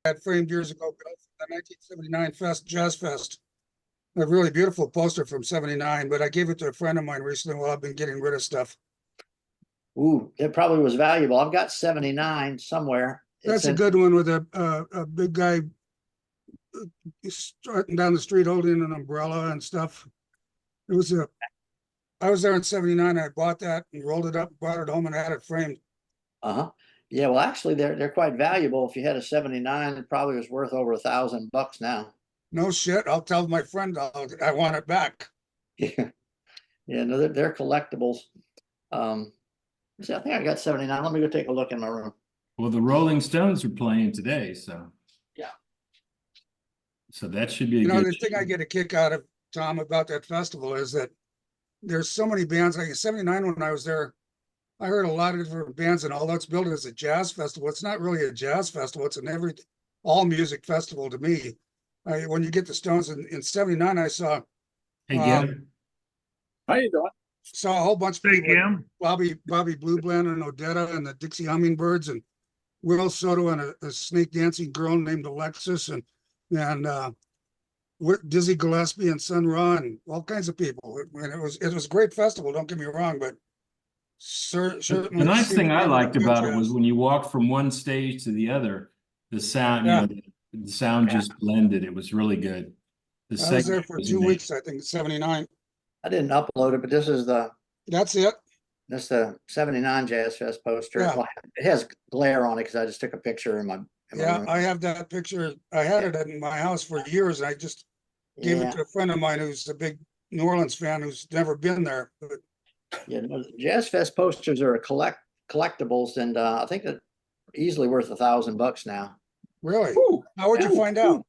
had framed years ago, the 1979 Jazz Fest. A really beautiful poster from '79, but I gave it to a friend of mine recently while I've been getting rid of stuff. Ooh, it probably was valuable. I've got 79 somewhere. That's a good one with a big guy strutting down the street holding an umbrella and stuff. I was there in '79. I bought that and rolled it up, brought it home, and had it framed. Uh-huh. Yeah, well, actually, they're quite valuable. If you had a 79, it probably was worth over $1,000 now. No shit. I'll tell my friend I want it back. Yeah, yeah, no, they're collectibles. See, I think I got 79. Let me go take a look in my room. Well, the Rolling Stones are playing today, so yeah. So that should be a good. The thing I get a kick out of, Tom, about that festival is that there's so many bands. Like in '79, when I was there, I heard a lot of different bands, and although it's billed as a jazz festival, it's not really a jazz festival. It's an all music festival to me. When you get the Stones in '79, I saw. Hey, Gim. How you doing? Saw a whole bunch of people. Like Bobby Blue Bland and Odetta and the Dixie Hummingbirds and Will Soto and a snake dancing girl named Alexis and Dizzy Gillespie and Sun Ra and all kinds of people. And it was a great festival. Don't get me wrong, but certainly the nice thing I liked about it was when you walked from one stage to the other, the sound, the sound just blended. It was really good. I was there for 2 weeks, I think, '79. I didn't upload it, but this is that's it. That's the '79 Jazz Fest poster. Yeah. Well, it has glare on it because I just took a picture in my room. I have that picture. I had it in my house for years. And I just gave it to a friend of mine who's a big New Orleans fan who's never been there. But yeah, no, Jazz Fest posters are collectibles, and I think they're easily worth $1,000 now. Really? Ooh, how would you find out?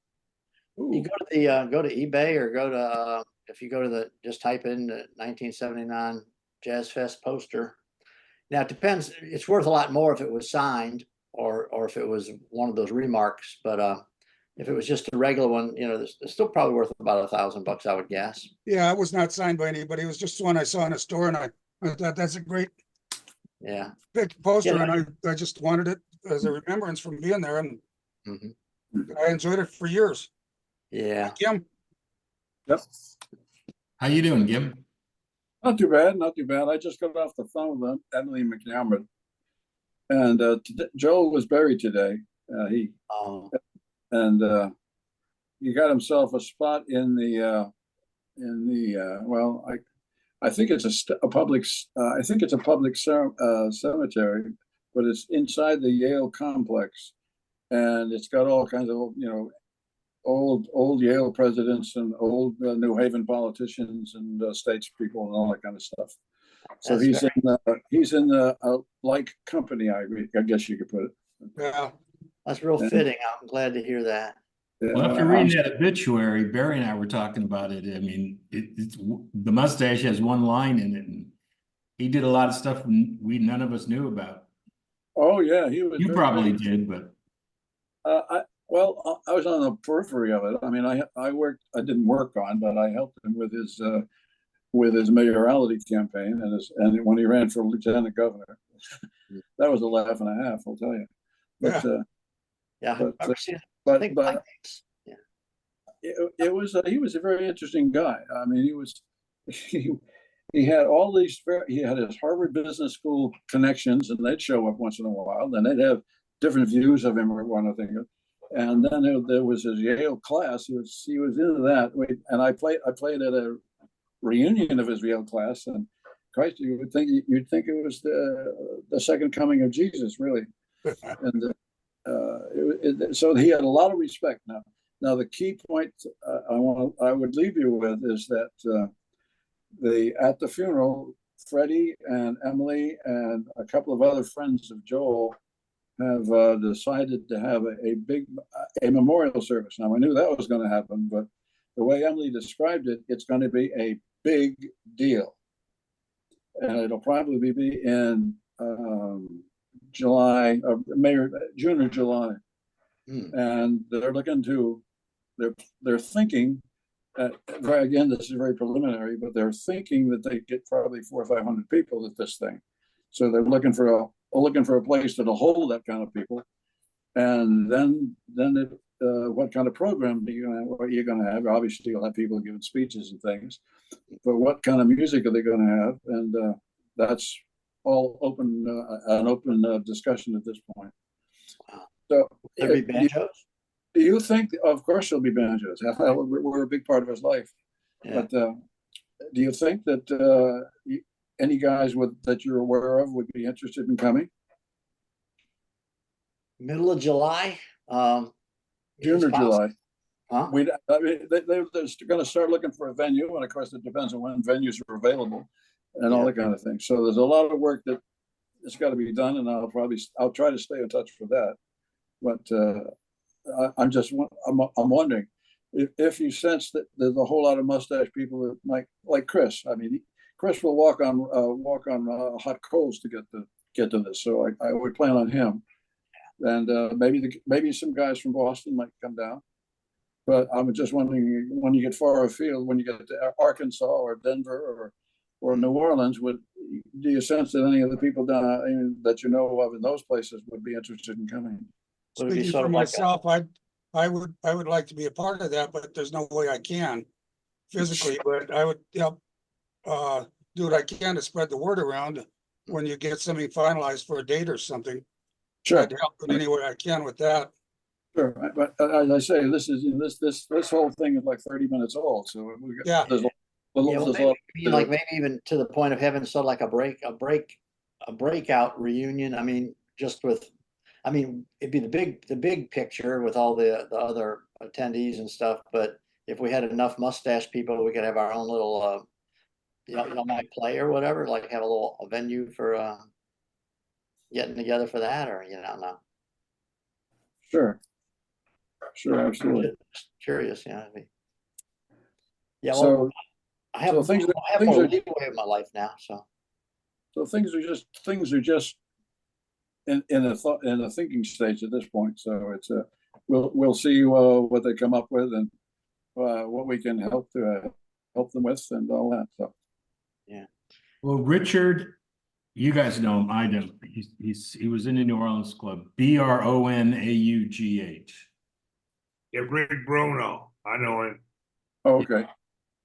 You go to eBay or go to if you go to just type in the 1979 Jazz Fest poster. Now it depends. It's worth a lot more if it was signed or if it was one of those remarks. But if it was just a regular one, it's still probably worth about $1,000, I would guess. Yeah, it was not signed by anybody. It was just one I saw in a store, and I thought that's a great big poster, and I just wanted it as a remembrance from being there, and I enjoyed it for years. Yeah. Jim. Yep. How you doing, Gim? Not too bad, not too bad. I just got off the phone with Emily McCameron, and Joel was buried today. He got himself a spot in the I think it's a public cemetery, but it's inside the Yale complex, and it's got all kinds of old Yale presidents and old New Haven politicians and statespeople and all that kind of stuff. So he's in the like company, I guess you could put it. Yeah, that's real fitting. I'm glad to hear that. Yeah, well, after reading that obituary, Barry and I were talking about it. I mean, it's the mustache has one line in it, and he did a lot of stuff none of us knew about. Oh yeah, he was. You probably did, but I was on the periphery of it. I mean, I didn't work on, but I helped him with his mayoralty campaign and when he ran for lieutenant governor. That was a laugh and a half, I'll tell you. But it was he was a very interesting guy. I mean, he had all these. He had his Harvard Business School connections, and they'd show up once in a while. Then they'd have different views of him or one thing. And then there was his Yale class. He was into that. And I played at a reunion of his Yale class, and Christ, you'd think it was the second coming of Jesus, really. And so he had a lot of respect. Now the key point I would leave you with is that at the funeral, Freddie and Emily and a couple of other friends of Joel have decided to have a memorial service. Now I knew that was going to happen, but the way Emily described it, it's going to be a big deal, and it'll probably be in July, June or July, and they're thinking. Again, this is very preliminary, but they're thinking that they get probably 400 or 500 people at this thing. So they're looking for a place that'll hold that kind of people, and then what kind of program what you're gonna have. Obviously, you'll have people giving speeches and things, but what kind of music are they gonna have? And that's all open, an open discussion at this point. Wow. So, There'll be banjos. do you think? Of course, there'll be banjos. We're a big part of his life. Yeah. But do you think that any guys that you're aware of would be interested in coming? Middle of July. June is or possible. July? Huh? I mean, they're going to start looking for a venue, and of course, it depends on when venues are available and all that kind of thing. So there's a lot of work that it's got to be done, and I'll try to stay in touch for that. But I'm wondering if you sense that there's a whole lot of mustache people that like Chris. I mean, Chris will walk on hot coals to get to this. So I would plan on him, and maybe some guys from Boston might come down. But I'm just wondering, when you get far afield, when you get to Arkansas or Denver or New Orleans, do you sense that any of the people down that you know of in those places would be interested in coming? Speaking for myself, I would like to be a part of that, but there's no way I can physically, but I would do what I can to spread the word around when you get something finalized for a date or something. Sure. I'd help in any way I can with that. Sure, but as I say, this whole thing is like 30 minutes old, so there's maybe even to the point of having sort of like a breakout reunion. I mean, it'd be the big picture with all the other attendees and stuff. But if we had enough mustache people, we could have our own little, might play or whatever. Like have a venue for getting together for that, or no. Sure, absolutely. Just curious, yeah. Yeah, so, well, I have more leeway in my life now, so things are just in a thinking stage at this point. So it's we'll see what they come up with and what we can help them with and all that. So yeah. Well, Richard, you guys know him. I don't. He was in the New Orleans club. Bronaugh. Yeah, Rick Bruno. I know him. Oh, okay.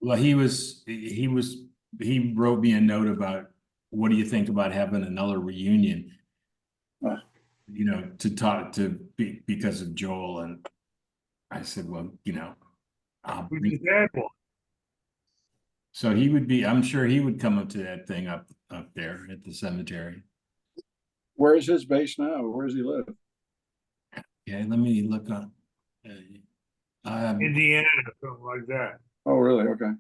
Well, he wrote me a note about what do you think about having another reunion? To talk because of Joel, and I said, well, We just had one. So he would be. I'm sure he would come up to that thing up there at the cemetery. Where is his base now? Where does he live? Yeah, let me look up. Indiana, something like that. Oh, really? Okay.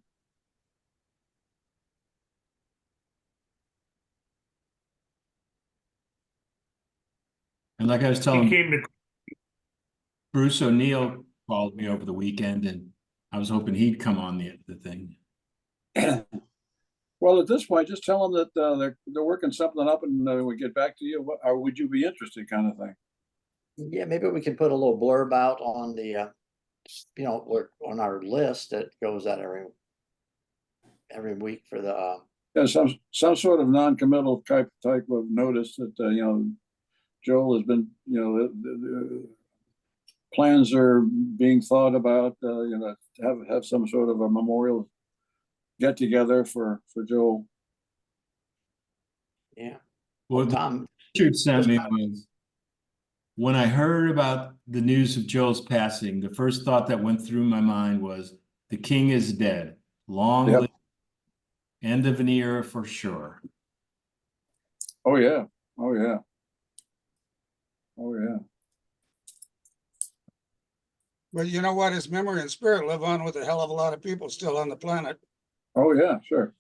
And like I was telling He came to Bruce O'Neill called me over the weekend, and I was hoping he'd come on the thing. Well, at this point, just tell them that they're working something up, and we get back to you. Or would you be interested, kind of thing? Yeah, maybe we can put a little blurb out on the, on our list that goes out every week for the. Yeah, some sort of non-committal type of notice that Joel has been, the plans are being thought about. Have some sort of a memorial get together for Joel. Yeah. Well, Tom, Richard sent me was when I heard about the news of Joel's passing, the first thought that went through my mind was the king is dead. Long live, end of an era for sure. Oh yeah. Oh yeah. Oh yeah. But you know what? His memory and spirit live on with a hell of a lot of people still on the planet. Oh yeah, sure.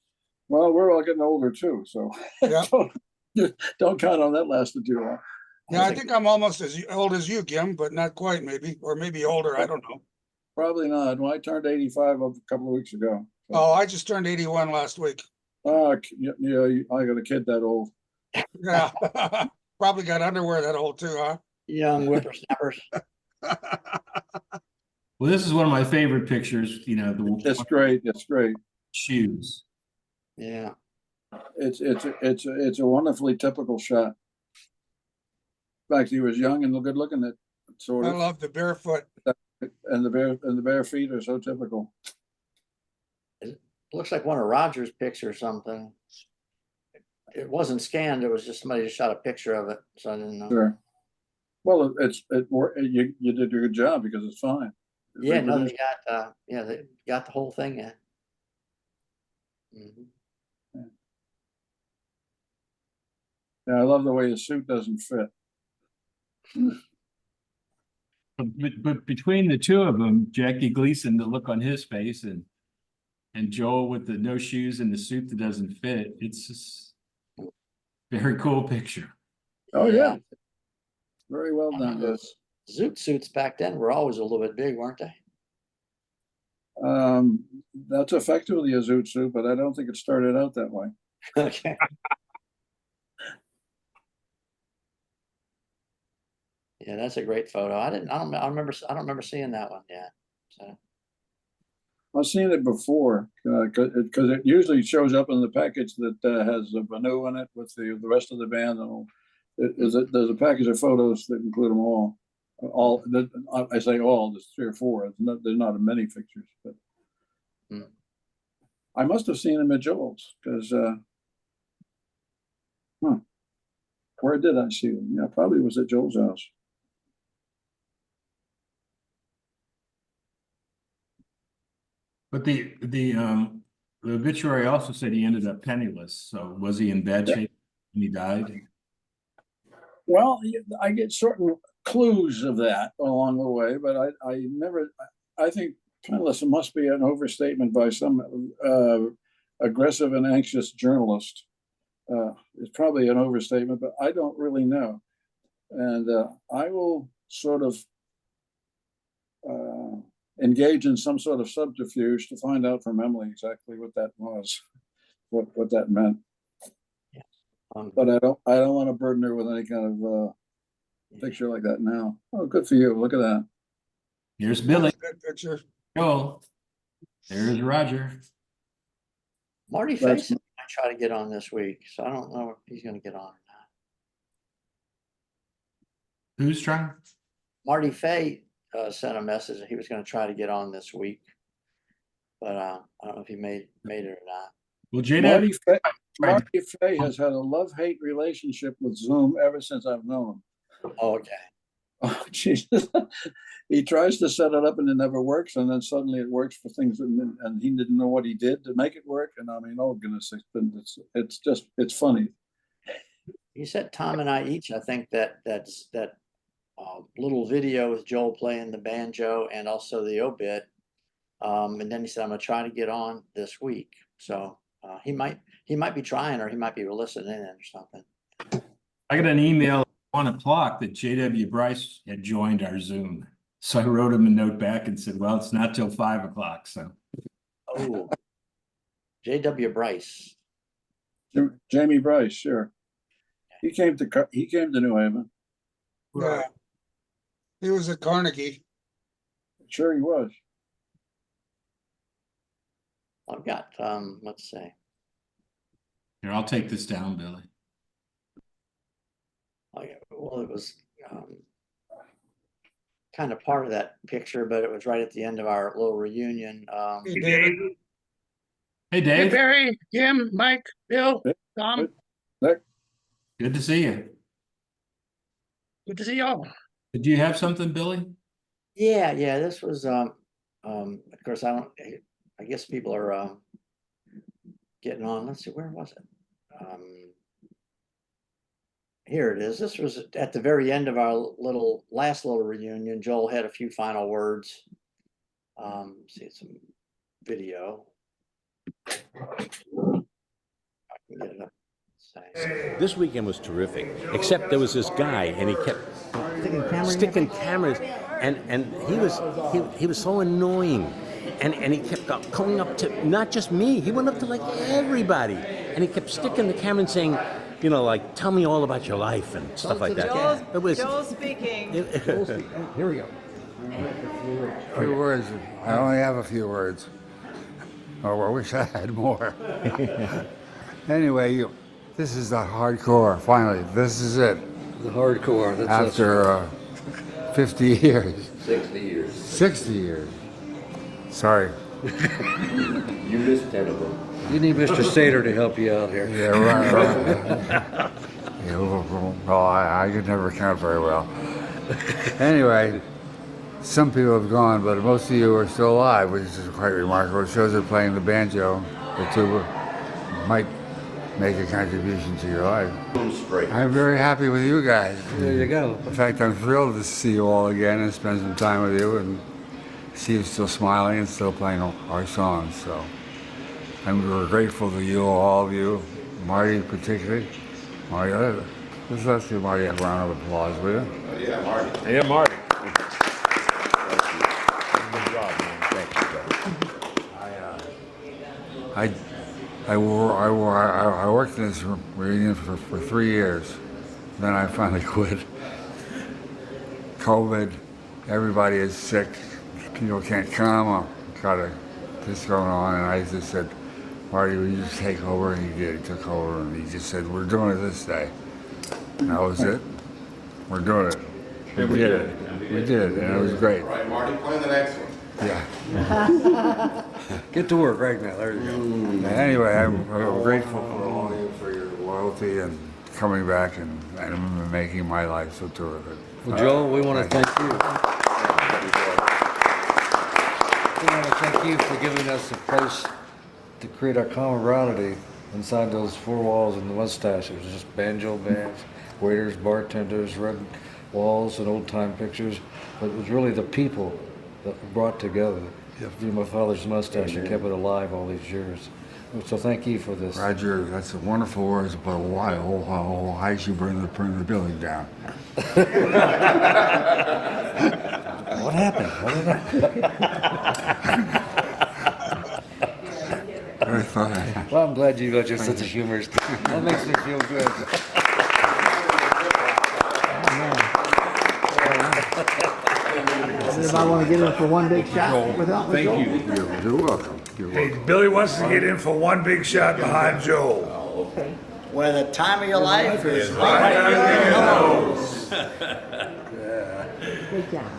Well, we're all getting older too, so Yeah. don't count on that lasting too long. Yeah, I think I'm almost as old as you, Kim, but not quite, maybe, or maybe older. I don't know. Probably not. Well, I turned 85 a couple of weeks ago. So. Oh, I just turned 81 last week. Yeah, I got a kid that old. Yeah, probably got underwear that old too, huh? young whippersnappers. Well, this is one of my favorite pictures. It's great. It's great. Shoes. Yeah. It's a wonderfully typical shot. In fact, he was young and good looking sort I of. love the barefoot. And the bare feet are so typical. It looks like one of Roger's pictures or something. It wasn't scanned. It was just somebody just shot a picture of it. So I didn't know. Sure. Well, you did a good job because it's fine. It's Yeah, no, reproduced. they got the whole thing in. Mhm. Yeah, I love the way his suit doesn't fit. But between the two of them, Jackie Gleason, the look on his face, and Joel with the no shoes and the suit that doesn't fit, it's just very cool picture. Oh yeah, very well done. Those zoot suits back then were always a little bit big, weren't they? That's effectively a zoot suit, but I don't think it started out that way. Okay. Yeah, that's a great photo. I don't remember seeing that one yet. So I've seen it before because it usually shows up in the package that has a Vanu in it with the rest of the band. And there's a package of photos that include them all. I say all. There's 3 or 4. There's not many pictures, but I must have seen them at Joel's because. Where did I see them? Yeah, probably was at Joel's house. But the obituary also said he ended up penniless. So was he in bad shape when he died? Well, I get certain clues of that along the way, but I never. I think penniless must be an overstatement by some aggressive and anxious journalist. It's probably an overstatement, but I don't really know. And I will sort of engage in some sort of subterfuge to find out from Emily exactly what that was, what that meant. But I don't want to burden her with any kind of picture like that now. Oh, good for you! Look at that. Here's Billy. Good picture. Joel. There's Roger. Marty Face I try to get on this week, so I don't know if he's going to get on or not. Who's trying? Marty Fay sent a message that he was going to try to get on this week, but I don't know if he made it or not. Well, JW, Marty Fay has had a love-hate relationship with Zoom ever since I've known him. Oh, okay. Oh, Jesus. He tries to set it up and it never works, and then suddenly it works for things, and he didn't know what he did to make it work. And I mean, oh goodness, it's funny. He sent Tom and I each, I think, that little video with Joel playing the banjo and also the obit. And then he said, I'm going to try to get on this week. So he might be trying, or he might be listening in or something. I got an email at 1 o'clock that JW Bryce had joined our Zoom. So I wrote him a note back and said, well, it's not till 5 o'clock. So. Oh, JW Bryce. Jamie Bryce, sure. He came to New Haven. Yeah. He was at Carnegie. Sure he was. I've got, let's see. Here, I'll take this down, Billy. Well, it was kind of part of that picture, but it was right at the end of our little reunion. Hey, David. Hey, Dave. Hey, Barry, Jim, Mike, Bill, Tom. Nick. Good to see you. Good to see y'all. Did you have something, Billy? Yeah. This was, of course, I guess people are getting on. Let's see, where was it? Here it is. This was at the very end of our last little reunion. Joel had a few final words. See some video. I can get it up. This weekend was terrific, except there was this guy, and he kept sticking cameras, and he was so annoying, and he kept going up to not just me, he went up to like everybody, and he kept sticking the camera and saying, you know, like, tell me all about your life and stuff like that. Joel speaking. Here we go. A few words. I only have a few words. Oh, I wish I had more. Anyway, this is the hardcore. Finally, this is it. The hardcore. After 50 years. 60 years. 60 years. Sorry. You missed 10 of them. You need Mr. Sater to help you out here. Yeah, right. Yeah, well, I could never count very well. Anyway, some people have gone, but most of you are still alive, which is quite remarkable. It shows that playing the banjo, the tuba, might make a contribution to your life. I'm very happy with you guys. There you go. In fact, I'm thrilled to see you all again and spend some time with you and see you still smiling and still playing our songs. So we're grateful to you, all of you, Marty particularly. Marty, let's give Marty a round of applause, will you? Yeah, Marty. Yeah, Marty. Good job, man. Thank you, I worked in this reunion for 3 years. Then I finally quit. COVID, everybody is sick. People can't come. Got this going on, and I just said, Marty, will you just take over? And he did. He took over, and he just said, we're doing it this day. And that was it. We're doing it. We did it. We did, and it was great. Right, Marty, play the next one. Yeah. Get to work right now. There you go. Anyway, I'm grateful for all of you for your loyalty and coming back and making my life so terrific. Well, Joel, we want to thank you. We want to thank you for giving us a place to create our camaraderie inside those four walls and the mustache. It was just banjo bands, waiters, bartenders, red walls and old-time pictures. But it was really the people that were brought together. Through my father's mustache and kept it alive all these years. So thank you for this. Roger, that's a wonderful words, but why should you bring the building down? What happened? What did Very funny. Well, I'm glad you got your sense of humor. That makes me feel good. Anybody want to get in for one big shot without me? Thank you. You're welcome. You're Hey, welcome. Billy wants to get in for one big shot behind Joel. Where the time of your life is Right under your nose. Good job.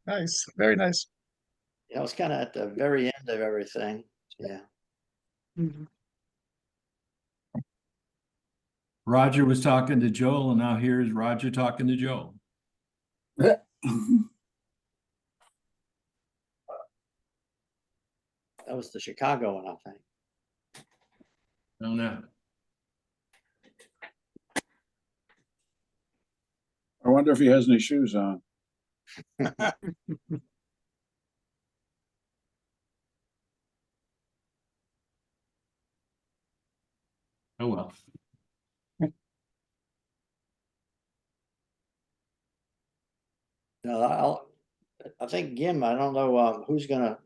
Nice, very nice. Yeah, it was kind of at the very end of everything. Yeah. Roger was talking to Joel, and now here's Roger talking to Joel. That was the Chicago one, I think. Oh, no. I wonder if he has any shoes on. Oh, well. No, I think Gim, I don't know who's gonna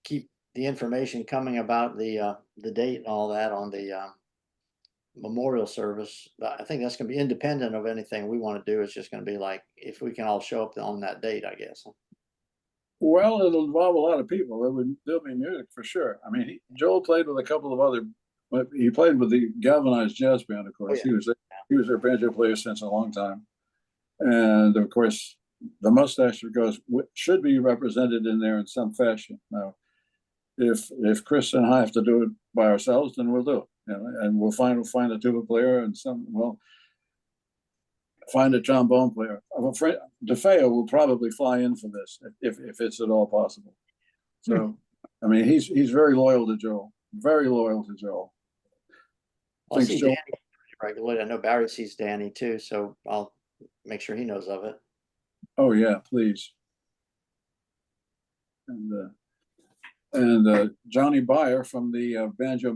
keep the information coming about the date and all that on the memorial service. But I think that's gonna be independent of anything we want to do. It's just gonna be like, if we can all show up on that date, I guess. Well, it'll involve a lot of people. There'll be music for sure. I mean, Joel played with a couple of other, but he played with the Galvanized Jazz Band, of course. Oh, yeah. He was their banjo player since a long time. And of course, the mustache should be represented in there in some fashion. Now, if Chris and I have to do it by ourselves, then we'll do it. You know, and we'll find a tuba player and find a trombone player. I'm afraid DeFeo will probably fly in for this if it's at all possible. So, I mean, he's very loyal to Joel. Very loyal to Joel. I'll see Danny regularly. I know Barry sees Danny too, so I'll make sure he knows of it. Oh yeah, please. And Johnny Byer from the Banjo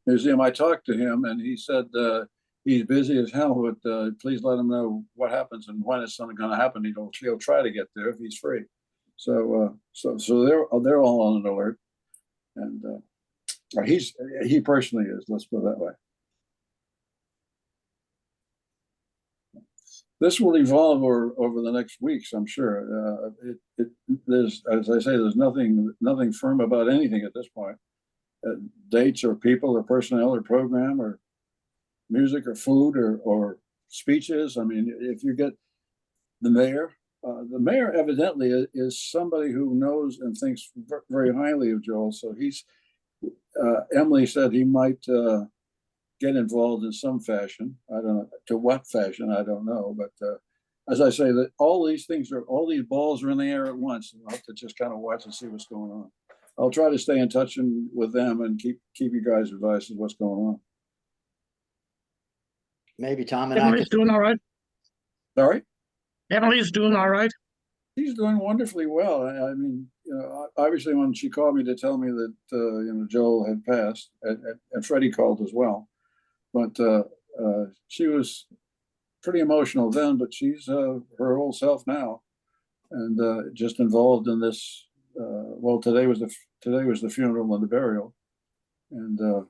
Museum, I talked to him and he said he's busy as hell, but please let him know what happens and when it's something going to happen. He'll try to get there if he's free. So they're all on an alert, and he personally is. Let's put it that way. This will evolve over the next weeks, I'm sure. There's, as I say, there's nothing firm about anything at this point. Dates or people or personnel or program or music or food or speeches. I mean, if you get the mayor evidently is somebody who knows and thinks very highly of Joel. So Emily said he might get involved in some fashion. I don't know to what fashion, I don't know. But as I say, that all these balls are in the air at once. And I'll have to just kind of watch and see what's going on. I'll try to stay in touch with them and keep you guys advised of what's going on. Maybe Tom and I Emily's doing all right. Sorry? Emily's doing all right. She's doing wonderfully well. I mean, obviously when she called me to tell me that, Joel had passed, and Freddie called as well, but she was pretty emotional then, but she's her old self now, and just involved in this. Well, today was the funeral and the burial, and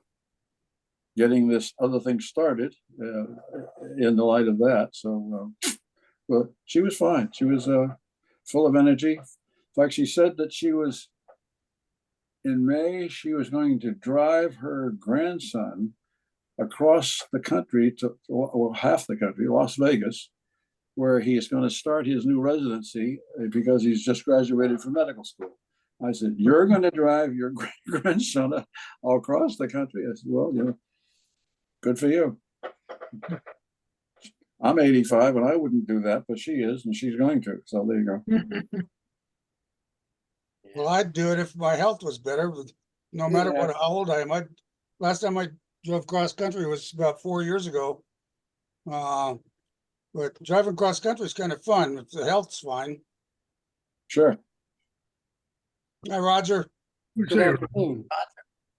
getting this other thing started in the light of that. So, well, she was fine. She was full of energy. In fact, she said that in May, she was going to drive her grandson across the country well, half the country, Las Vegas, where he is going to start his new residency because he's just graduated from medical school. I said, "You're going to drive your grandson all across the country?" I said, "Well, good for you." I'm 85 and I wouldn't do that, but she is, and she's going to. So there you go. Well, I'd do it if my health was better, no matter Yeah. how old I am. Last time I drove cross country was about 4 years ago. But driving cross country is kind of fun if the health's fine. Sure. Hi, Roger. Good afternoon.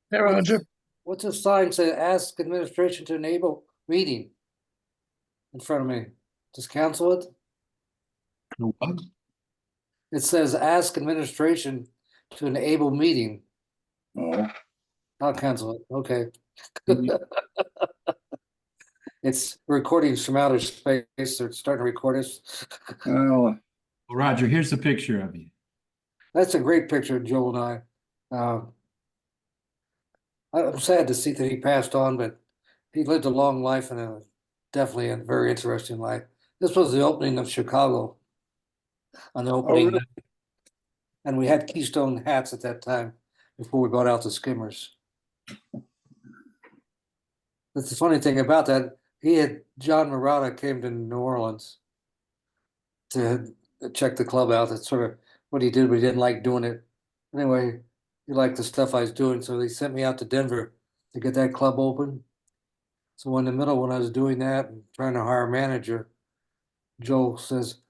Hey, Roger. What's a sign say, ask administration to enable meeting in front of me? Just cancel it? What? It says, ask administration to enable meeting. Oh, I'll cancel it. Okay. It's recordings from outer space. They're starting to record us. well, Roger, here's a picture of you. That's a great picture of Joel and I. I'm sad to see that he passed on, but he lived a long life and definitely a very interesting life. This was the opening of Chicago on the opening really? night. And we had Keystone hats at that time before we brought out the skimmers. That's the funny thing about that. John Murata came to New Orleans to check the club out. That's sort of what he did, but he didn't like doing it. Anyway, he liked the stuff I was doing, so they sent me out to Denver to get that club open. So in the middle, when I was doing that and trying to hire a manager, Joel says,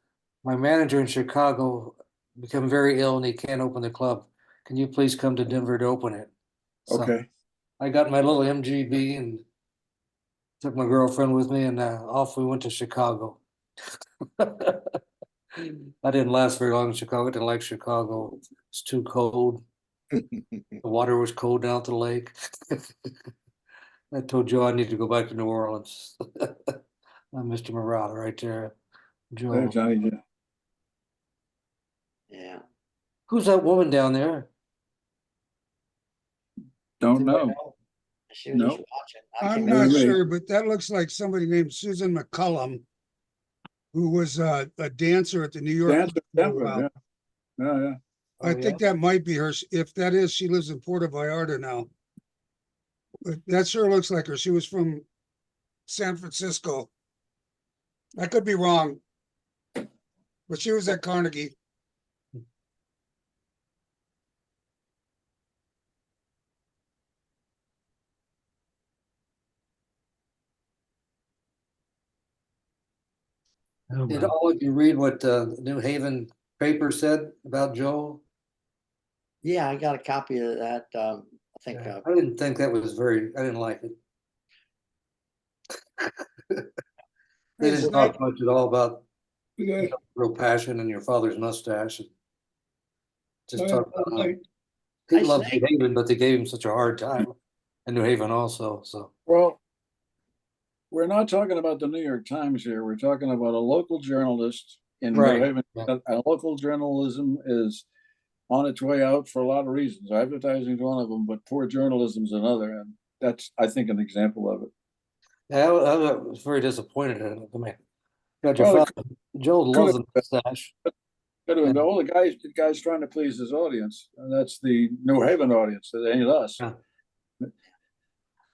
"My manager in Chicago became very ill and he can't open the club. Can you please come to Denver to open it?" So Okay. I got my little MGB and took my girlfriend with me, and off we went to Chicago. I didn't last very long in Chicago. I didn't like Chicago. It's too cold. The water was cold down at the lake. I told Joe I need to go back to New Orleans. Mr. Murata right there. Joe. Hey, Johnny. Yeah. Who's that woman down there? Don't know. She was No. just watching. I'm Maybe not me. sure, but that looks like somebody named Susan McCullum, who was a dancer at the New York. Dance Club for a Denver, while. yeah. I think that might be her. If that is, she lives in Puerto Vallarta now. But that sure looks like her. She was from San Francisco. I could be wrong, but she was at Carnegie. Oh, Did wow. all of you read what the New Haven paper said about Joel? Yeah, I got a copy of that. I think I didn't think that was I didn't like it. They It's didn't not, talk much at all about yeah, real passion and your father's mustache. Just talk about how I he loved say- New Haven, but they gave him such a hard time. And New Haven also, so. Well, we're not talking about the New York Times here. We're talking about a local journalist in New Right, Haven. yeah. And local journalism is on its way out for a lot of reasons. Advertising is one of them, but poor journalism is another. And that's, I think, an example of it. Yeah, I was very disappointed in it. I mean, got your Well, father, Joe loves the mustache. all the guy's trying to please his audience, and that's the New Haven audience. That ain't us. Yeah.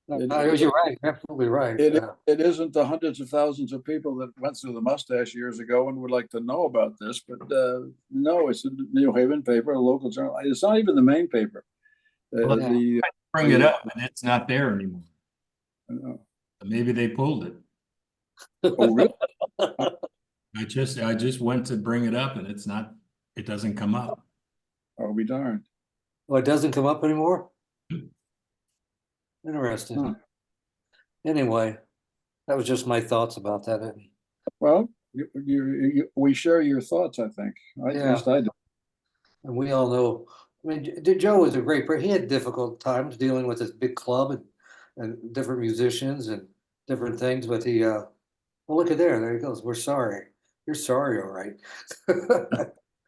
It- You're right, absolutely right. it isn't the hundreds of thousands of people that went through the mustache years ago and would like to know about this, but no, it's a New Haven paper, a local journal. It's not even the main paper. Well, The Bring it up and it's not there anymore. uh, Maybe they pulled it. oh really? I just went to bring it up and it's not, it doesn't come up. I'll be darned. Oh, it doesn't come up anymore? Interesting. Huh. Anyway, that was just my thoughts about that. Well, we share your thoughts, I think. At Yeah. least I do. And we all know, I mean, Joe was a great person. He had difficult times dealing with his big club and different musicians and different things, but well, look at there he goes. We're sorry. You're sorry, all right.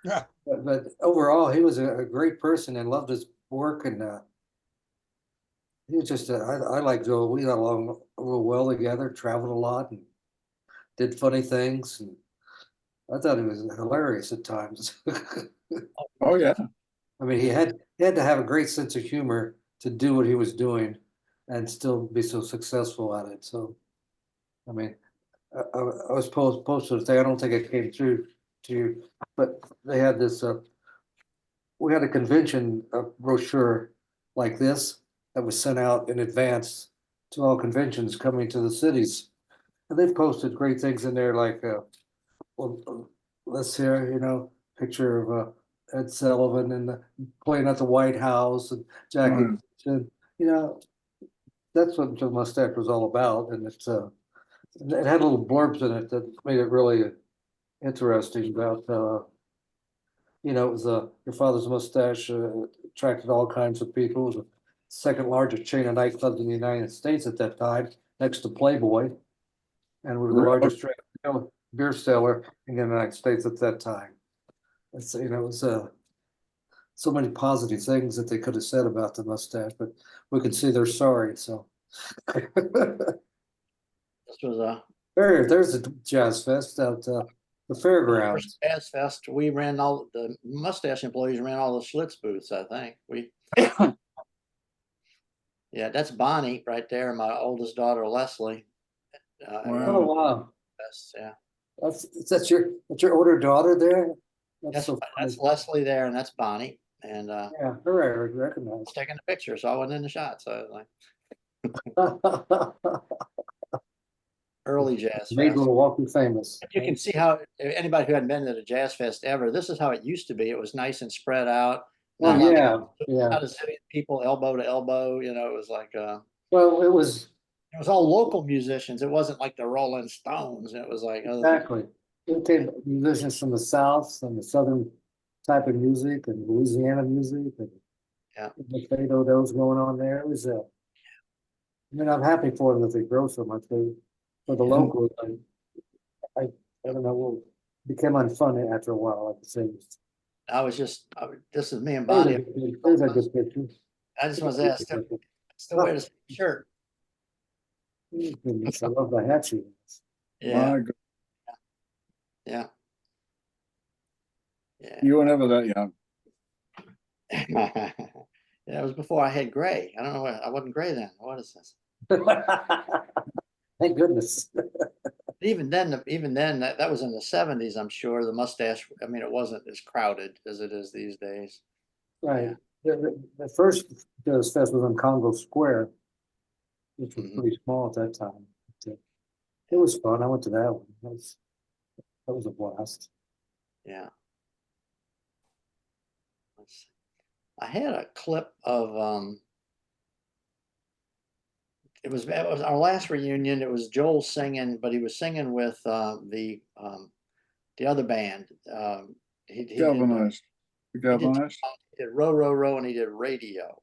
Yeah. But overall, he was a great person and loved his work. And he was just, I like Joe. We got along real well together, traveled a lot and did funny things. And I thought he was hilarious at times. Oh yeah. I mean, he had to have a great sense of humor to do what he was doing and still be so successful at it. So, I mean, I was supposed to say, I don't think it came through to you, but they had this, we had a convention brochure like this that was sent out in advance to all conventions coming to the cities. And they've posted great things in there like, let's hear, picture of Ed Sullivan and playing at the White House and Jackie Right. Gleason. That's what the mustache was all about. And it had little blurbs in it that made it really interesting about, it was your father's mustache attracted all kinds of people. It was the second largest chain of nightclubs in the United States at that time, next to Playboy. And we were the Really? largest beer seller in the United States at that time. It was so many positive things that they could have said about the mustache, but we could see they're sorry. So This was there's a jazz fest at the fairgrounds. Jazz Fest. We ran all the mustache employees ran all the Schlitz booths. I think we. Yeah, that's Bonnie right there. My oldest daughter, Leslie. Oh wow, Yeah. That's your older daughter there. That's Leslie there, and that's Bonnie. And yeah, her I recognize. taking a picture, so I wasn't in the shot. So I was like, early jazz Made fest. will walk you famous. You can see how anybody who hadn't been to the jazz fest ever, this is how it used to be. It was nice and spread out. Well, yeah. Not a zillion people elbow to elbow. It was like Well, it was all local musicians. It wasn't like the Rolling Stones. It was like exactly. It came musicians from the South and the Southern type of music and Louisiana music and the Fado that was going on there. It was I'm happy for them that they grow so much. For the locals, I don't know, will become unfun after a while, like I say. This is me and Bonnie. There's a good picture. I just was asked, still wear the same shirt. Goodness, I love the hat she has. Yeah. Yeah. Yeah. You were never that young. Yeah, it was before I had gray. I don't know. I wasn't gray then. What is this? Thank goodness. Even then, that was in the 70s, I'm sure. The mustache, I mean, it wasn't as crowded as it is these days. Right. The first Jazz Fest was in Congo Square, which was pretty small at that time. But, it was fun. I went to that one. That was a blast. Yeah. I had a clip of it was our last reunion. It was Joel singing, but he was singing with the other band. He Galvanized. Galvanized. He did Row, Row, Row, and he did Radio.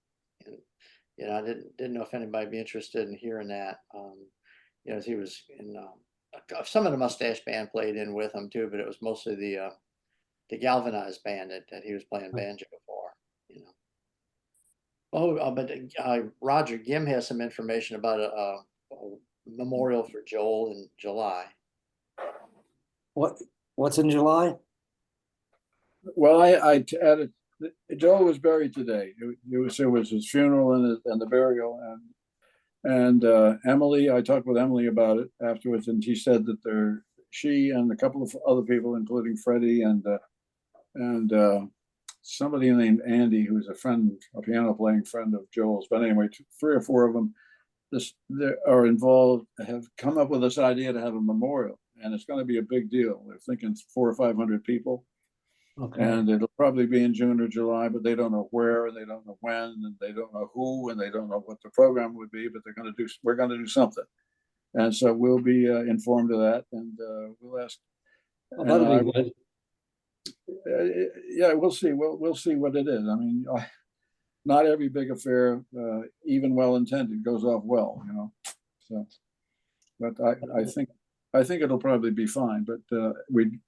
And I didn't know if anybody'd be interested in hearing that. He was in some of the Mustache Band played in with him too, but it was mostly the Galvanized band that he was playing banjo for. But Roger Gim has some information about a memorial for Joel in July. What's in July? Well, I added, Joel was buried today. It was his funeral and the burial, and Emily, I talked with Emily about it afterwards, and she said that she and a couple of other people, including Freddie and somebody named Andy, who's a piano playing friend of Joel's. But anyway, 3 or 4 of them are involved, have come up with this idea to have a memorial, and it's going to be a big deal. They're thinking 400 or 500 people. Okay. And it'll probably be in June or July, but they don't know where, and they don't know when, and they don't know who, and they don't know what the program would be. But we're going to do something, and so we'll be informed of that, and we'll ask. Well, that'll be good. Yeah, we'll see. We'll see what it is. I mean, not every big affair, even well intended, goes off well, you know. So, but I think it'll probably be fine. But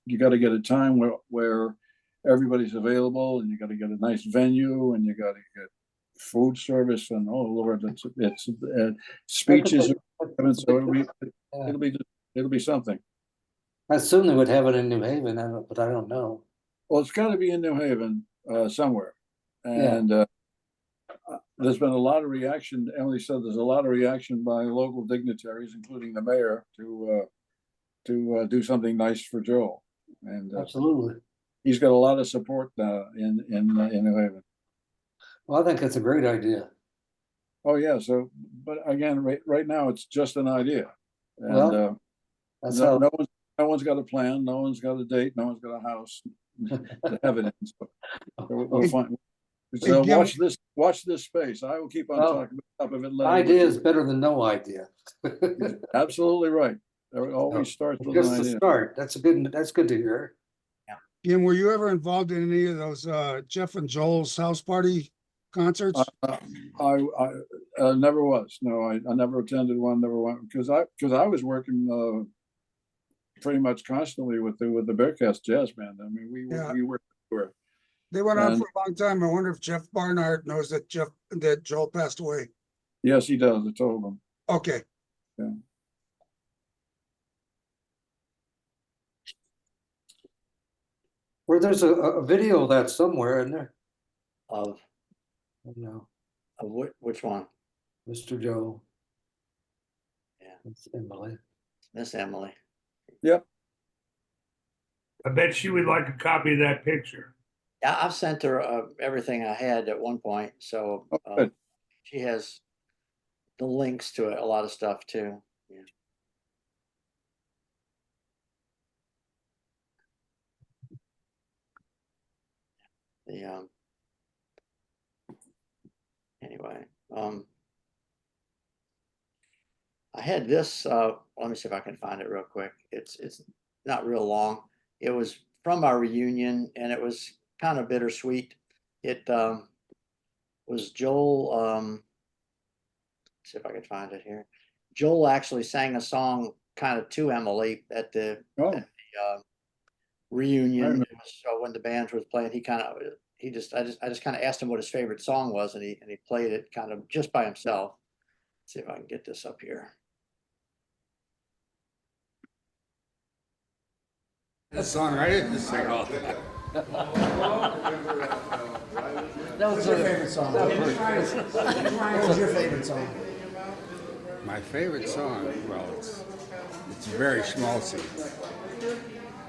you got to get a time where everybody's available, and you got to get a nice venue, and you got to get food service, and oh Lord, it's speeches. So it'll be something. I assume they would have it in New Haven, but I don't know. Well, it's got to be in New Haven somewhere, and there's been a lot of reaction. Emily said there's a lot of reaction by local dignitaries, including the mayor, to do something nice for Joel. And Absolutely. He's got a lot of support in New Haven. Well, I think that's a great idea. Oh yeah. So, but again, right now it's just an idea, and Well, that's how. no one's got a plan, no one's got a date, no one's got a house to have it in. So we'll find. So watch this space. I will keep on talking about top of it. Idea is better than no idea. Absolutely right. It always starts with Just an the idea. start. That's good to hear. Jim, were you ever involved in any of those Jeff and Joel's house party concerts? I never was. No, I never attended one. Never went because I was working pretty much constantly with the Bearcats Jazz Band. I mean, we worked everywhere. They went on for a long time. I wonder if Jeff Barnard knows that Joel passed away. Yes, he does. I told him. Okay. Yeah. Where there's a video of that somewhere in there. Of No, which one? Mr. Joe. Yeah. It's Emily. Miss Emily. Yep. I bet she would like a copy of that picture. Yeah, I've sent her everything I had at one point, so Good. she has the links to a lot of stuff too. Yeah. Anyway, I had this. Let me see if I can find it real quick. It's not real long. It was from our reunion, and it was kind of bittersweet. It was Joel. Let's see if I can find it here. Joel actually sang a song kind of to Emily at the reunion. So when the band was playing, I just kind of asked him what his favorite song was, and he played it kind of just by himself. Let's see if I can get this up here. That song, right? Just sing all that. That was your favorite song. What was your favorite song? My favorite song, well, it's very schmaltzy.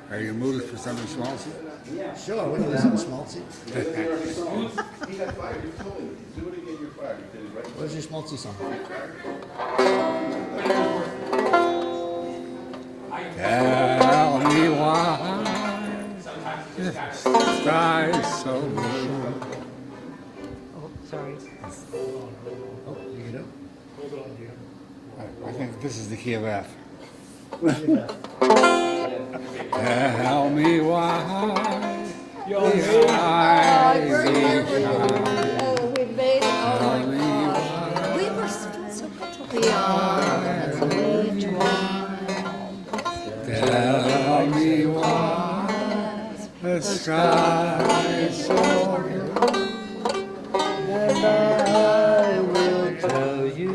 Are you in the mood for something schmaltzy? Sure, we can listen to Schmaltzy. What's your Schmaltzy song? Tell me why the sky is so blue. Oh, sorry. Oh, you get up? I think this is the key of F. Tell me why the skies shine. We made it. Oh Tell me my why God. We were so good. The arms Tell me why the sky is so blue. And I will tell you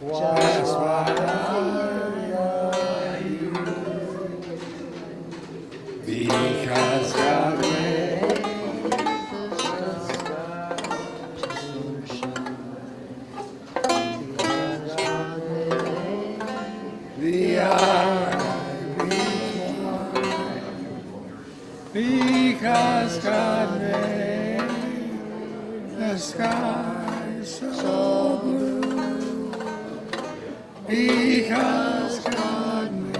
Just why Because God made the sky so blue. Because God made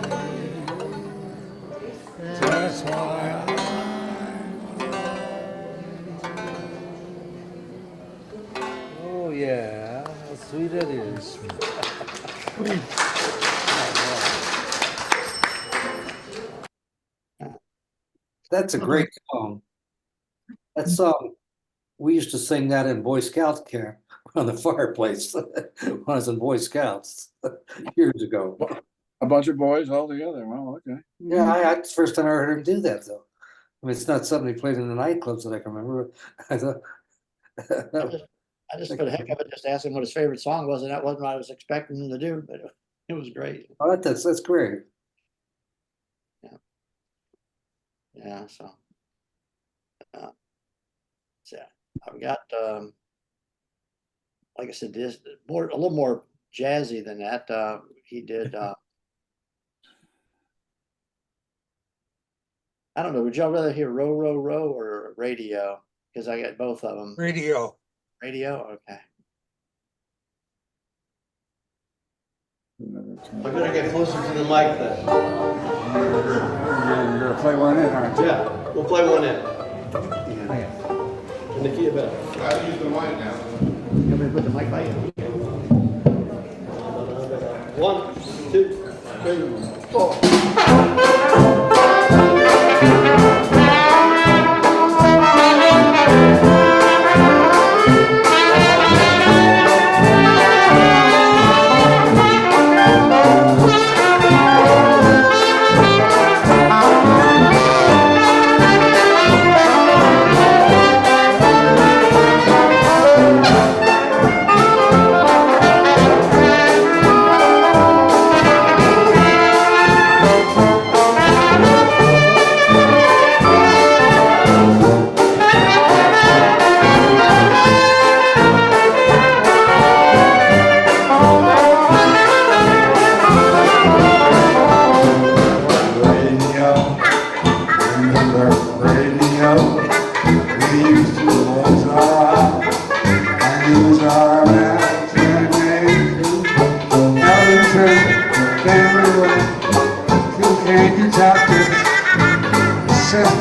it. That's why Oh, yeah, how sweet it is. That's a great song. That song, we used to sing that in Boy Scout camp on the fireplace when I was in Boy Scouts years ago. A bunch of boys all together. Well, okay. Yeah, it's the first time I heard him do that, though. I mean, it's not something he played in the nightclubs that I can remember. I thought, I just for the heck of it, just asked him what his favorite song was, and that wasn't what I was expecting him to do, but it was great. oh, that's great. Yeah, so. So I've got, like I said, this a little more jazzy than that. He did, I don't know, would y'all rather hear Row, Row, Row or Radio? Because I got both of them. Radio. Radio, okay. I better get closer to the mic then. you're gonna play one in, aren't you? Yeah, we'll play one in. In the key of it. You want me to put the mic by you? 1, 2, 3, 4.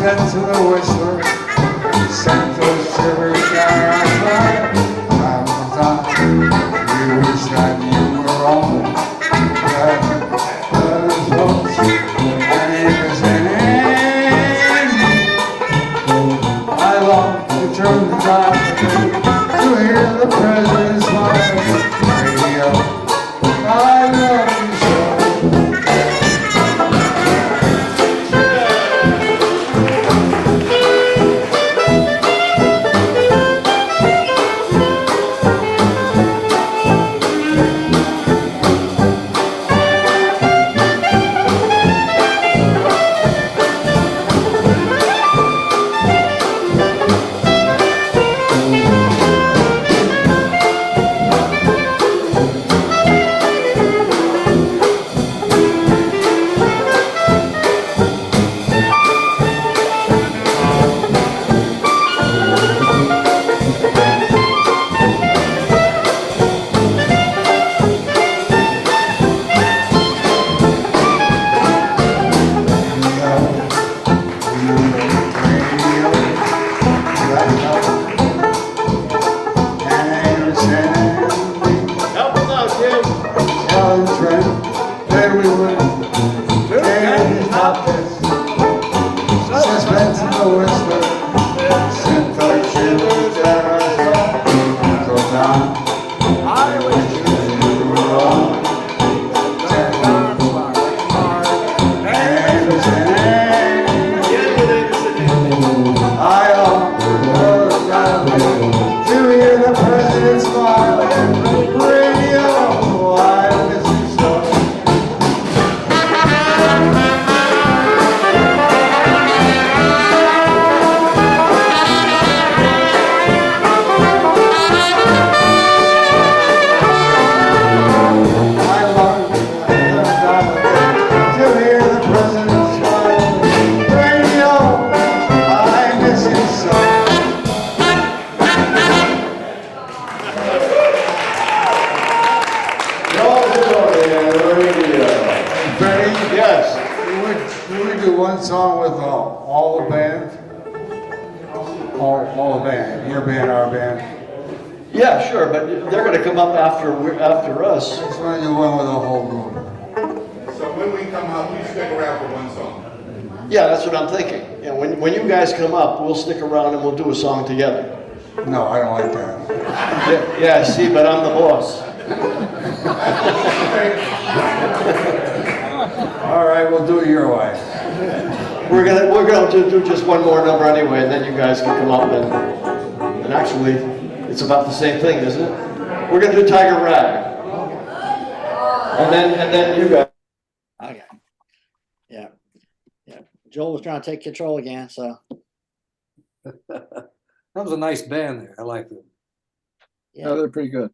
To the whistler, sent those shivers down our spine. You wish that you were on those boats, and it was an end. I long to turn the dial to hear the president's smile. Radio, I love you so. Can we do one song with all the bands? All the band, your band, our band. Yeah, sure, but they're gonna come up after us. Just want to do one with the whole group. So when we come up, you stick around for one song. Yeah, that's what I'm thinking. And when you guys come up, we'll stick around and we'll do a song together. No, I don't like that. Yeah, see, but I'm the boss. All right, we'll do it your way. We're going to do just one more number anyway, and then you guys can come up and actually, it's about the same thing, isn't it? We're going to do Tiger Rag. And then you guys. Okay. Yeah. Yeah. Joel was trying to take control again, so. That was a nice band there. I liked it. Yeah, they're pretty good.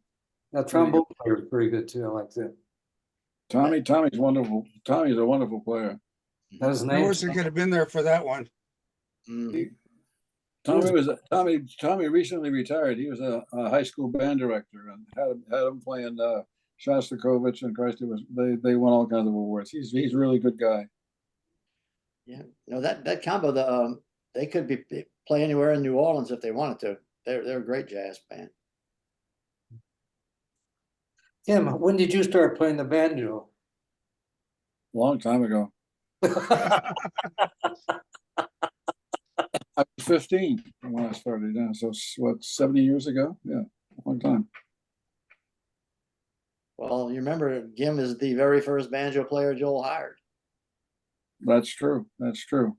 That trombone player was pretty good too. I liked it. Tommy's wonderful. Tommy's a wonderful player. That was I name. wish I could have been there for that one. Tommy recently retired. He was a high school band director and had him playing Shostakovich, and Christ, they won all kinds of awards. He's a really good guy. Yeah. No, that combo, they could play anywhere in New Orleans if they wanted to. They're a great jazz band. Tim, when did you start playing the banjo? Long time ago. I was 15 when I started. Yeah, so what, 70 years ago? Yeah, long time. Well, you remember Gim is the very first banjo player Joel hired. That's true. That's true.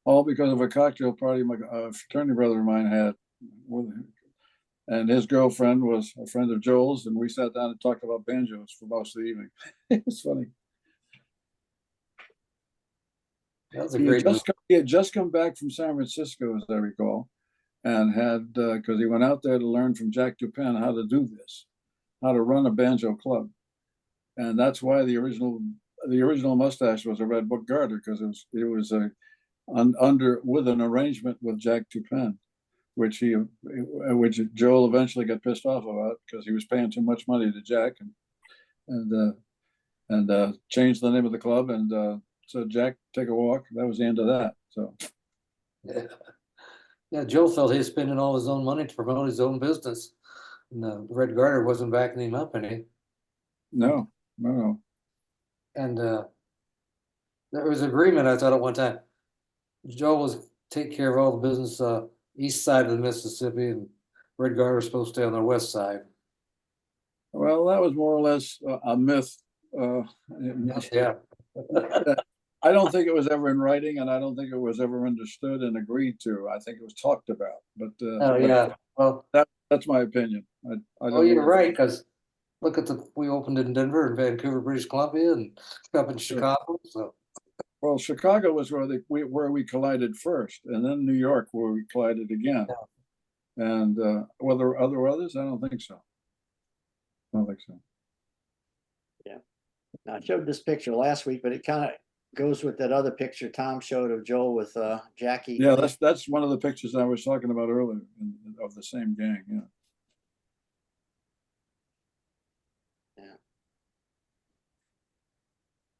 All because of a cocktail party a fraternity brother of mine had with him. And his girlfriend was a friend of Joel's, and we sat down and talked about banjos for most of the evening. It was funny. That was a great. He had just come back from San Francisco, as I recall, and had because he went out there to learn from Jack Dupin how to do this, how to run a banjo club, and that's why the original mustache was a red book garter, because it was with an arrangement with Jack Dupin, which Joel eventually got pissed off about because he was paying too much money to Jack, and changed the name of the club, and so Jack, take a walk. That was the end of that. So yeah, Joe felt he was spending all his own money to promote his own business, and Red Garter wasn't backing him up any. No. And there was agreement, I thought, at one time. Joe was take care of all the business east side of the Mississippi, and Red Garter was supposed to stay on the west side. Well, that was more or less a myth. Yeah. I don't think it was ever in writing, and I don't think it was ever understood and agreed to. I think it was talked about, but yeah. Well, that's my opinion. I oh, you're right, because look at we opened in Denver and Vancouver, British Columbia, and up in Chicago. So, well, Chicago was where we collided first, and then New York where we collided again. Yeah. And whether other others, I don't think so. Yeah. Now, I showed this picture last week, but it kind of goes with that other picture Tom showed of Joel with Jackie. Yeah, that's one of the pictures I was talking about earlier of the same gang. Yeah. Yeah.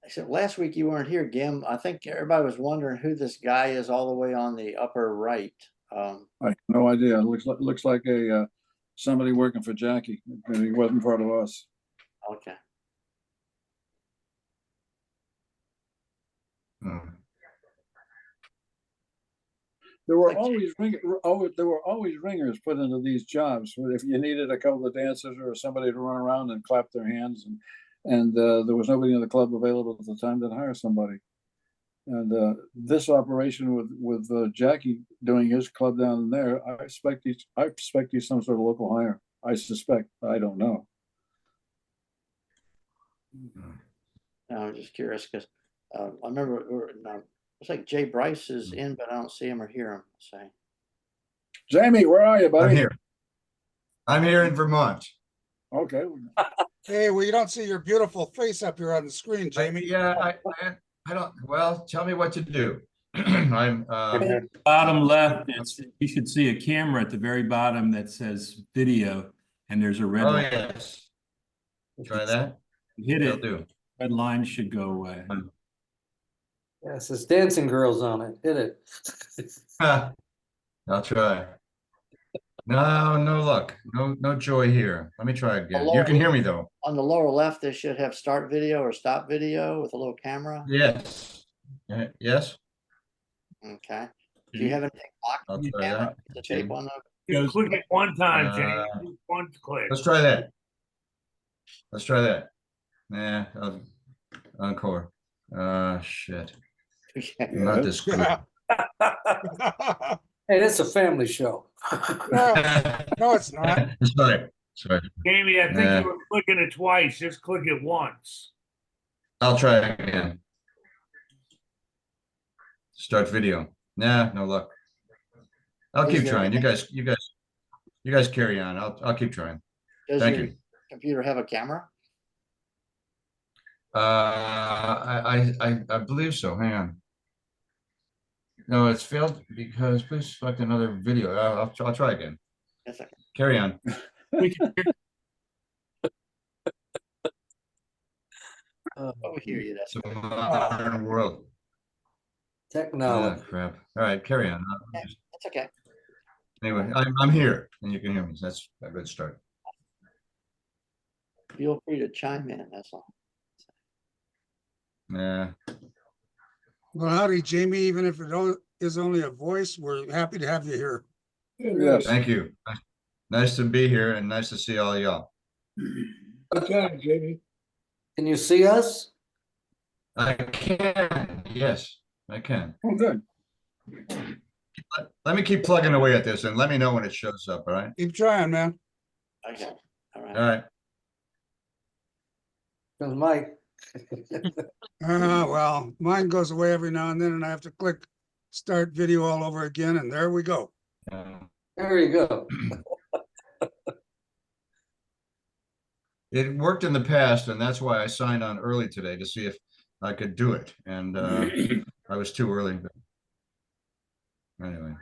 Except last week you weren't here, Gim. I think everybody was wondering who this guy is all the way on the upper right. I have no idea. It looks like a somebody working for Jackie. He wasn't part of us. Okay. There were always ringers put into these jobs. If you needed a couple of dancers or somebody to run around and clap their hands, and there was nobody in the club available at the time to hire somebody. And this operation with Jackie doing his club down there, I expect he's some sort of local hire. I suspect. I don't know. No, I'm just curious because I remember it's like Jay Bryce is in, but I don't see him or hear him. Say, Jamie, where are you, buddy? I'm here in Vermont. Okay. Hey, well, you don't see your beautiful face up here on the screen, Jamie. I don't. Well, tell me what to do. I'm bottom left. You should see a camera at the very bottom that says video, and there's a red. Oh line. yes. Try that. Hit it. Do. Red line should go away. Yes, it's Dancing Girls on it. Hit it. I'll try. No, no luck. No joy here. Let me try again. You can hear me though. On the lower left, they should have start video or stop video with a little camera. Yes. Yes. Okay. Do you have anything locked I'll on your try camera? that. The tape on the. Just click it one time, James. Just one click. Let's try that. Let's try that. Nah, encore. Shit. Not this good. Hey, that's a family show. No, it's not. Sorry. Jamie, I think Nah. you were clicking it twice. Just click it once. I'll try again. Start video. Nah, no luck. I'll keep trying. You guys carry on. I'll keep trying. Does Thank your you. computer have a camera? I believe so. Hang on. No, it's failed because please select another video. I'll try again. Yes, okay. Carry on. Oh, we hear you. That's It's a modern world. Technology. Oh, crap. All right, carry on. that's okay. Anyway, I'm here and you can hear me. So that's a good start. Feel free to chime in. That's all. Nah. Well, howdy, Jamie. Even if it is only a voice, we're happy to have you here. Yes. Thank you. Nice to be here and nice to see all y'all. Good time, Jamie. Can you see us? I can. Yes, I can. Oh, good. Let me keep plugging away at this and let me know when it shows up. All right. Keep trying, man. Okay. All right. All right. Because Mike. Well, mine goes away every now and then, and I have to click start video all over again, and there we go. There you go. It worked in the past, and that's why I signed on early today to see if I could do it. And I was too early. But anyway,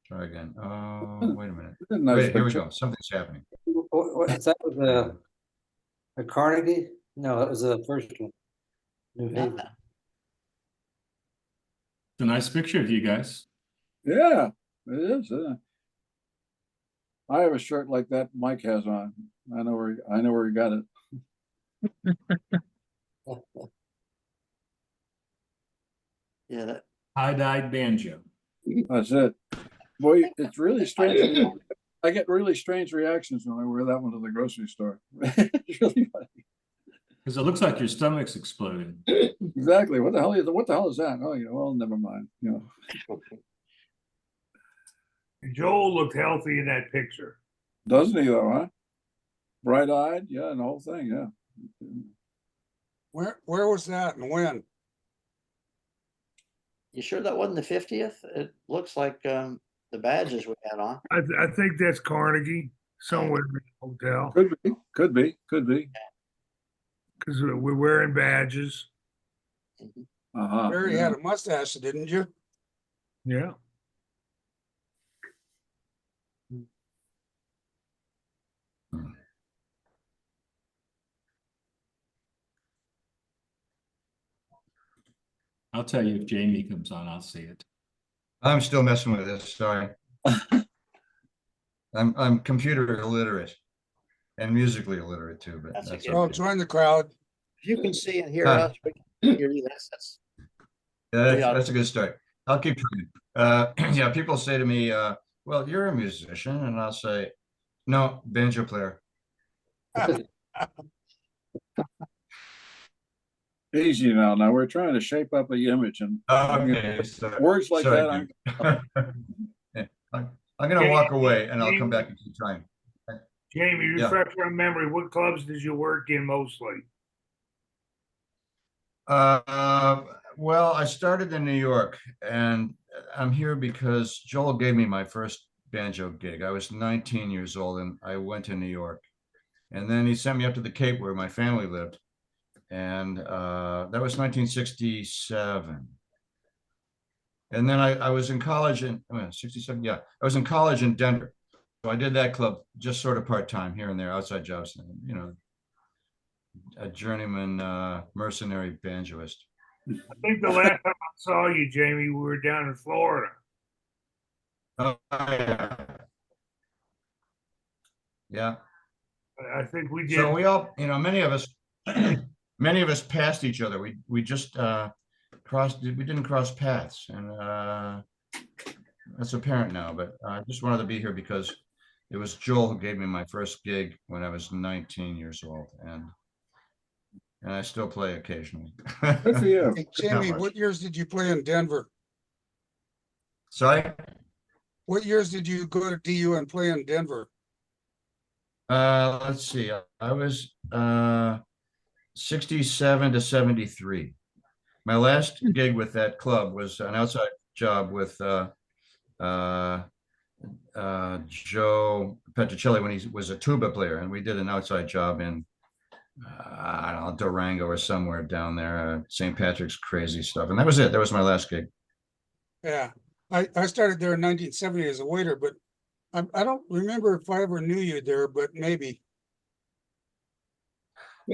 try again. Oh, wait a minute. Nice Wait, here we picture. go. Something's happening. That was a Carnegie? No, that was the first one. New Haven. It's a nice picture of you guys. Yeah, it is. I have a shirt like that Mike has on. I know where he got it. Yeah, that Tie-dyed banjo. That's it. Boy, it's really strange. I get really strange reactions when I wear that one to the grocery store. It's really funny. Because it looks like your stomach's exploding. Exactly. What the hell is that? Oh, well, never mind. Joel looked healthy in that picture. Doesn't he though, huh? Bright-eyed, yeah, and the whole thing, yeah. Where was that and when? You sure that wasn't the 50th? It looks like the badges we had on. I think that's Carnegie somewhere in the hotel Could be. because we're wearing badges. Uh-huh. Barry had a mustache, didn't you? Yeah. I'll tell you if Jamie comes on, I'll see it. I'm still messing with this. Sorry. I'm computer illiterate and musically illiterate too, but That's that's okay. Oh, okay. join the crowd. If you can see and hear Huh. us, we can hear you. That's Yeah, that's a good start. I'll keep trying. Yeah, people say to me, well, you're a musician, and I'll say, no, banjo player. Easy now. Now we're trying to shape up the image and Okay, words like sorry, that. yeah, I'm gonna walk away and I'll come back and keep trying. Jamie, Yeah. refresh my memory. What clubs did you work in mostly? Well, I started in New York, and I'm here because Joel gave me my first banjo gig. I was 19 years old, and I went to New York, and then he sent me up to the Cape where my family lived, and that was 1967. And then I was in college in 67. Yeah, I was in college in Denver, so I did that club just sort of part-time here and there, outside jobs. You know, a journeyman mercenary banjoist. I think the last time I saw you, Jamie, we were down in Florida. Oh, yeah. Yeah. I think we did. So we all, many of us passed each other. We just we didn't cross paths, and that's apparent now. But I just wanted to be here because it was Joel who gave me my first gig when I was 19 years old, and I still play occasionally. Good for you. Hey, Jamie, what years did you play in Denver? Sorry? What years did you go to DU and play in Denver? Let's see. I was 67 to 73. My last gig with that club was an outside job with Joe Petrocelli when he was a tuba player, and we did an outside job in I don't know, Durango or somewhere down there, St. Patrick's, crazy stuff. And that was it. That was my last gig. Yeah, I started there in 1970 as a waiter, but I don't remember if I ever knew you there, but maybe.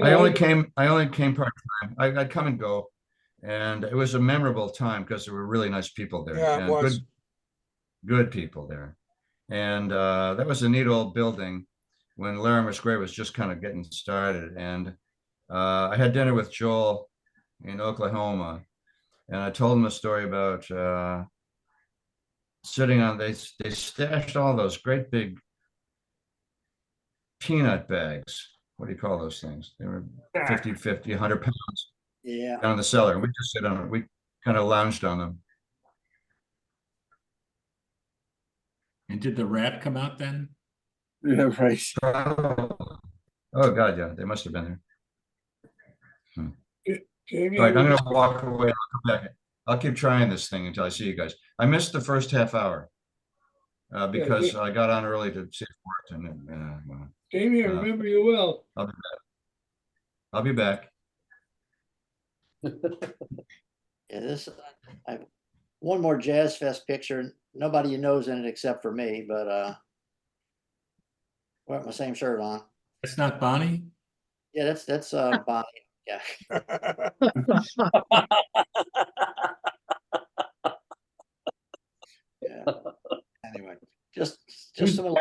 I only came part-time. I'd come and go, and it was a memorable time because there were really nice people there. Yeah, it and was. good people there. And that was a neat old building when Larimer Square was just kind of getting started. And I had dinner with Joel in Oklahoma, and I told him a story about sitting on, they stashed all those great big peanut bags. What do you call those things? They were 50, 100 pounds down in the cellar. And we just sit on it. We kind of lounged on them. And did the rat come out then? Yeah, right. Oh God, yeah, they must have been there. Jamie, All right, I'm gonna walk away. I'll come back. I'll keep trying this thing until I see you guys. I missed the first half hour because I got on early to see it worked, and Jamie, I remember you well. I'll be back. Yeah, I have one more Jazz Fest picture. Nobody knows in it except for me, but wear my same shirt on. It's not Bonnie? Yeah, that's Bonnie. Yeah. Yeah. Anyway, just some little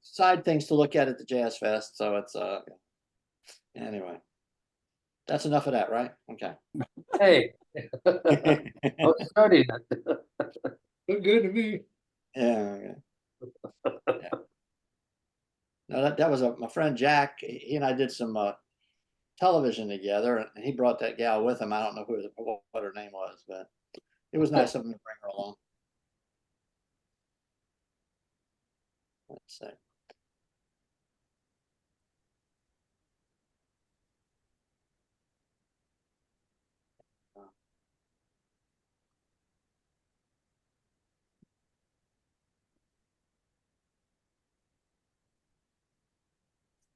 side things to look at the Jazz Fest. So it's anyway. That's enough of that, right? Okay. Hey. I was studying it. Look good to me. Yeah. Okay. Yeah. No, that was my friend Jack. He and I did some television together, and he brought that gal with him. I don't know what her name was, but it was nice of him to bring her along. Let's see.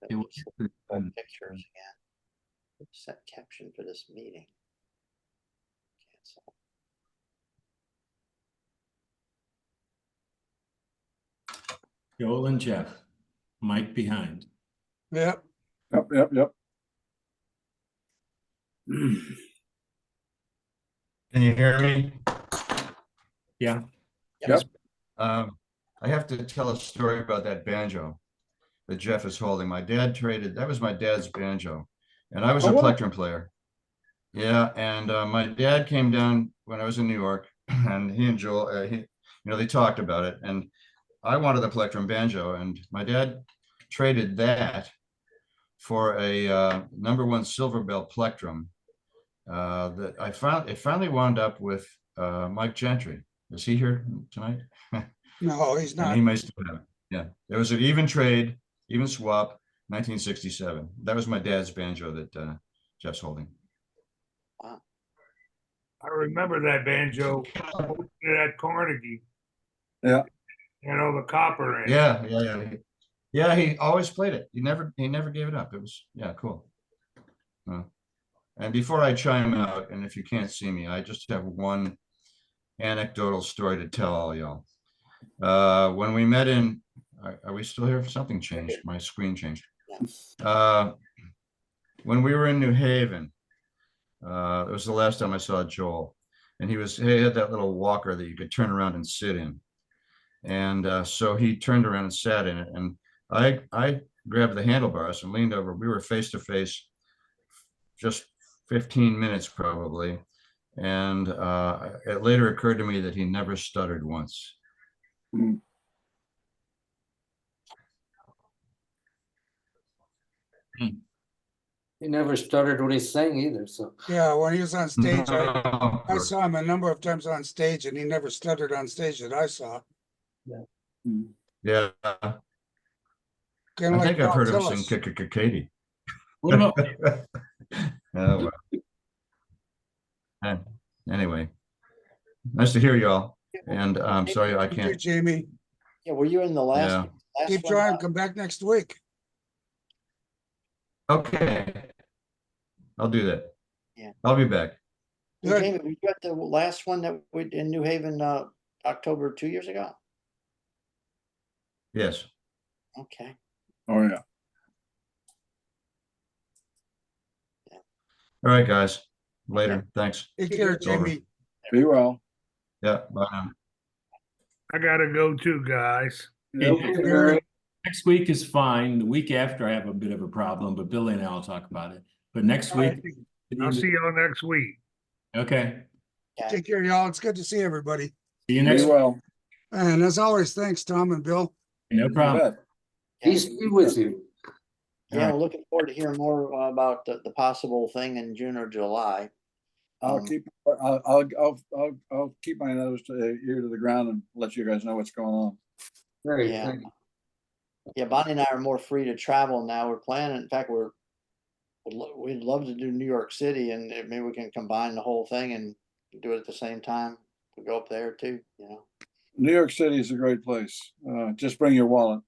Pictures again. Set caption for this meeting. Cancel. Joel and Jeff, Mike behind. Yep. Yep. Can you hear me? Yeah. Yep. I have to tell a story about that banjo that Jeff is holding. My dad traded, that was my dad's banjo, and I was a plectrum player. Yeah, and my dad came down when I was in New York, and he and Joel, they talked about it, and I wanted the plectrum banjo, and my dad traded that for a #1 silver bell plectrum that it finally wound up with Mike Gentry. Is he here tonight? No, he's not. And he may still have it. Yeah, there was an even trade, even swap, 1967. That was my dad's banjo that Jeff's holding. Wow. I remember that banjo at Carnegie. Yeah. You know, the copper in it. Yeah. Yeah, he always played it. He never gave it up. It was, yeah, cool. And before I chime out, and if you can't see me, I just have one anecdotal story to tell all y'all. When we met in, are we still here? Something changed. My screen changed. When we were in New Haven, it was the last time I saw Joel. And he had that little walker that you could turn around and sit in. And so he turned around and sat in it. And I grabbed the handlebars and leaned over. We were face to face, just 15 minutes probably. And it later occurred to me that he never stuttered once. Mm. He never stuttered when he sang either, so. Yeah, when he was on stage, I No. saw him a number of times on stage and he never stuttered on stage that I saw. Yeah, Kind I of like think I've heard him Tillis. sing Katie. What about Oh, well. Anyway, nice to hear y'all. And I'm sorry I You too, can't. Jamie. Yeah, were you in the last? Yeah. last Keep one, trying, Bob? come back next week. Okay. I'll do that. Yeah. I'll be back. Hey, Good. Jamie, were you at the last one that we in New Haven, October 2 years ago? Yes. Okay. Oh, yeah. All right, guys. Later. Thanks. Take care, It's over. Jamie. Be well. Yeah. Bye now. I gotta go too, guys. Hey, Okay, Gary. next week is fine. The week after I have a bit of a problem, but Billy and I will talk about it. But next All right. week, I'll see y'all next week. okay. Take care, y'all. It's good to see everybody. See you Be next week. well. And as always, thanks, Tom and Bill. No You problem. bet. Peace be with you. Yeah, we're looking forward to hearing more about the possible thing in June or July. I'll keep my nose to ear to the ground and let you guys know what's going on. Great, Yeah. thank you. Yeah, Bonnie and I are more free to travel now. We're planning. In fact, we'd love to do New York City, and maybe we can combine the whole thing and do it at the same time. We go up there too. New York City is a great place. Just bring your wallet.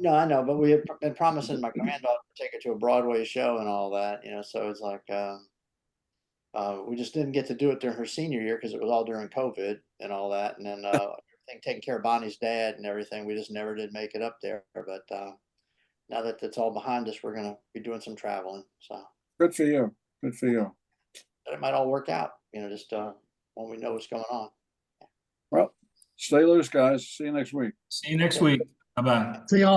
No, I know, but we had been promising my granddaughter to take her to a Broadway show and all that. So it's like we just didn't get to do it during her senior year because it was all during COVID and all that, and then everything taking care of Bonnie's dad and everything. We just never did make it up there. But now that it's all behind us, we're gonna be doing some traveling. So Good for you. Good for you. but it might all work out. Just when we know what's going on. Well, stay loose, guys. See you next week. See you next week. Bye-bye. See y'all.